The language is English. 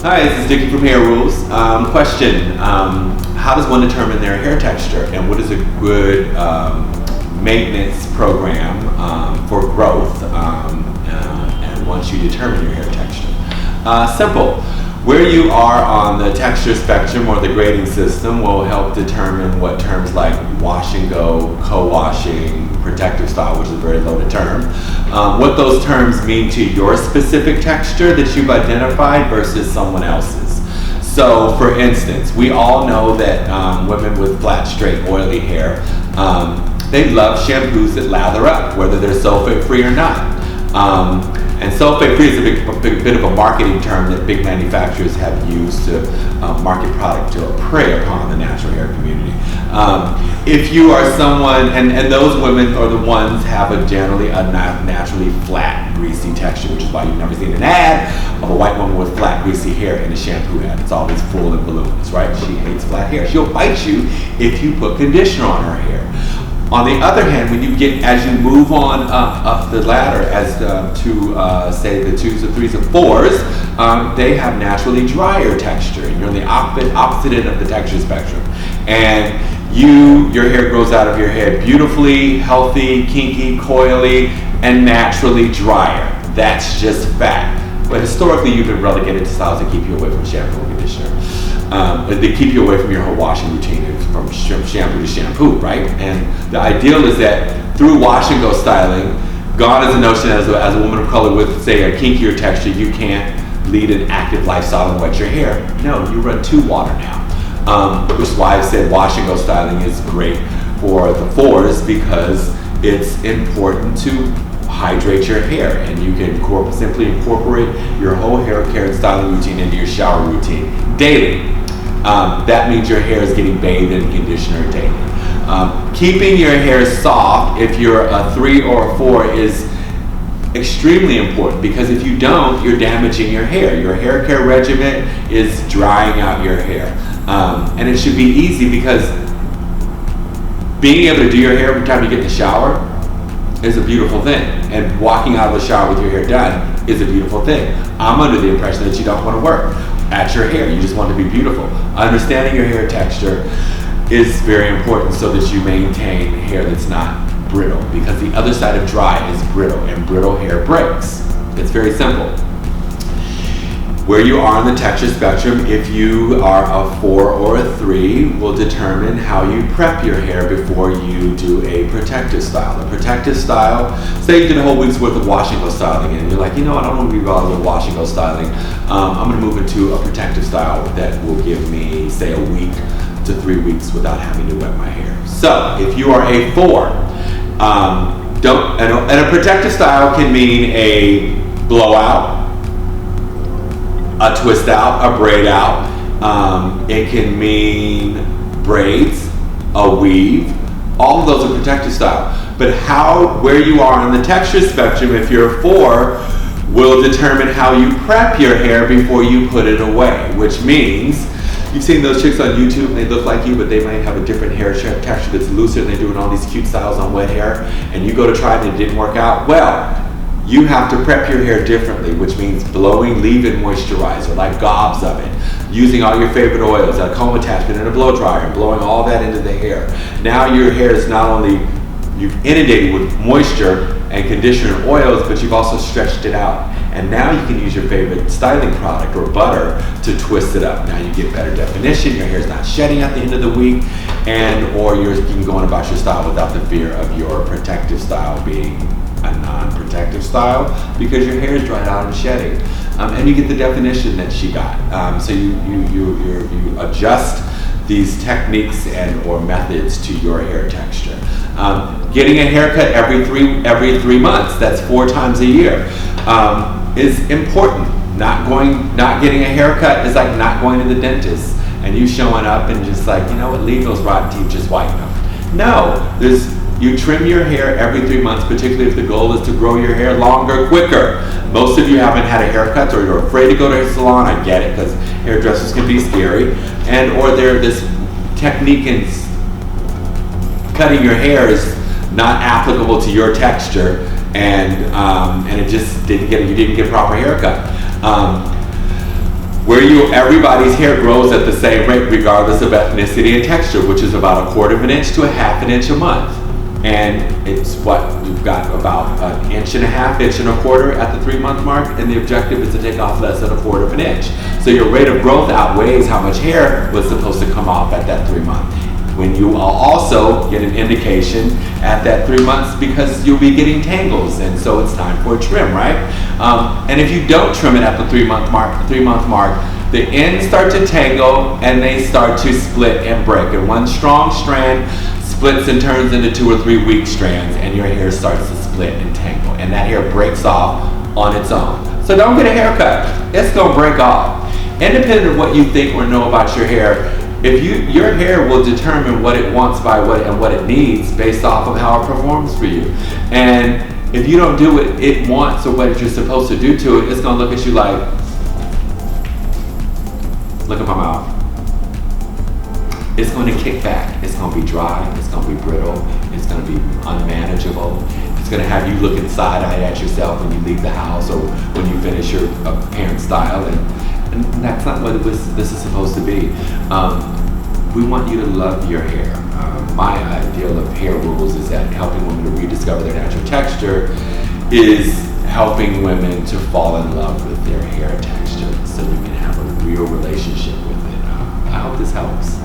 Hi, this is Dickey from Hair Rules. Question, how does one determine their hair texture, and what is a good maintenance program for growth and once you determine your hair texture? Simple. Where you are on the texture spectrum or the grading system will help determine what terms like wash and go, co-washing, protective style, which is a very loaded term, what those terms mean to your specific texture that you've identified versus someone else's. So for instance, we all know that women with flat, straight, oily hair, they love shampoos that lather up, whether they're sulfate free or not. And sulfate-free is a bit of a marketing term that big manufacturers have used to market product to prey upon the natural hair community. If you are someone, and those women are the ones have generally a naturally flat, greasy texture, which is why you've never seen an ad of a white woman with flat, greasy hair in a shampoo ad. It's always full and voluminous, right? She hates flat hair. She'll bite you if you put conditioner on her hair. On the other hand, when you get, as you move on up the ladder as to say the 2s, the 3s, and 4s, they have naturally drier texture. You're on the opposite end of the texture spectrum. And your hair grows out of your head beautifully, healthy, kinky, coily, and naturally drier. That's just fact. But historically, you've been relegated to styles that keep you away from shampoo and conditioner. They keep you away from your whole washing routine, from shampoo to shampoo, right? And the ideal is that through wash and go styling, gone is the notion as a woman of color with, say, a kinkier texture, you can't lead an active lifestyle and wet your hair. No, you run to water now, which is why I said wash and go styling is great for the 4s, because it's important to hydrate your hair, and you can simply incorporate your whole hair care and styling routine into your shower routine daily. That means your hair is getting bathed in conditioner daily. Keeping your hair soft, if you're a 3 or a 4, is extremely important, because if you don't, you're damaging your hair. Your hair care regimen is drying out your hair. And it should be easy, because being able to do your hair every time you get in the shower is a beautiful thing, and walking out of the shower with your hair done is a beautiful thing. I'm under the impression that you don't want to work at your hair, you just want to be beautiful. Understanding your hair texture is very important so that you maintain hair that's not brittle, because the other side of dry is brittle, and brittle hair breaks. It's very simple. Where you are on the texture spectrum, if you are a 4 or a 3, will determine how you prep your hair before you do a protective style. A protective style, say you did a whole week's worth of wash and go styling, and you're like, you know what, I don't want to be bothered with wash and go styling. I'm going to move into a protective style that will give me, say, a week to 3 weeks without having to wet my hair. So, if you are a 4, and a protective style can mean a blowout, a twist out, a braid out. It can mean braids, a weave. All of those are protective style. But where you are on the texture spectrum, if you're a 4, will determine how you prep your hair before you put it away, which means you've seen those chicks on YouTube and they look like you, but they might have a different hair texture that's looser, and they're doing all these cute styles on wet hair, and you go to try it and it didn't work out. Well, you have to prep your hair differently, which means blowing leave-in moisturizer, like gobs of it, using all your favorite oils, a comb attachment and a blow dryer, and blowing all that into the hair. Now your hair is not only, you've inundated with moisture and conditioner and oils, but you've also stretched it out. And now you can use your favorite styling product or butter to twist it up. Now you get better definition, your hair's not shedding at the end of the week, or you can go on about your style without the fear of your protective style being a non-protective style, because your hair is dried out and shedding, and you get the definition that she got. So you adjust these techniques or methods to your hair texture. Getting a haircut every three months, that's 4 times a year, is important. Not getting a haircut is like not going to the dentist and you showing up and just like, you know what, leave those rotten teeth, just whiten them. No, you trim your hair every 3 months, particularly if the goal is to grow your hair longer, quicker. Most of you haven't had a haircut, or you're afraid to go to a salon. I get it, because hairdressers can be scary, or this technique in cutting your hair is not applicable to your texture, and it just you didn't get a proper haircut. everybody's hair grows at the same rate regardless of ethnicity and texture, which is about 1/4 inch to 1/2 inch a month. And it's what you've got about 1.5 inches, 1.25 at the 3-month mark, and the objective is to take off less than 1/4 inch. So your rate of growth outweighs how much hair was supposed to come off at that 3 month. When you will also get an indication at that 3 months because you'll be getting tangles, and so it's time for a trim, right? And if you don't trim it at the 3-month mark, the ends start to tangle and they start to split and break. And one strong strand splits and turns into 2 or 3 weak strands, and your hair starts to split and tangle, and that hair breaks off on its own. So don't get a haircut; it's gonna break off. Independent of what you think or know about your hair, your hair will determine what it wants and what it needs based off of how it performs for you. And if you don't do what it wants or what you're supposed to do to it, it's gonna look at you like, look at my mouth. It's going to kick back. It's going to be dry. It's going to be brittle. It's going to be unmanageable. It's going to have you looking side-eyed at yourself when you leave the house or when you finish your parent style. And that's not what this is supposed to be. We want you to love your hair. My ideal of hair rules is that helping women to rediscover their natural texture is helping women to fall in love with their hair texture so you can have a real relationship with it. I hope this helps.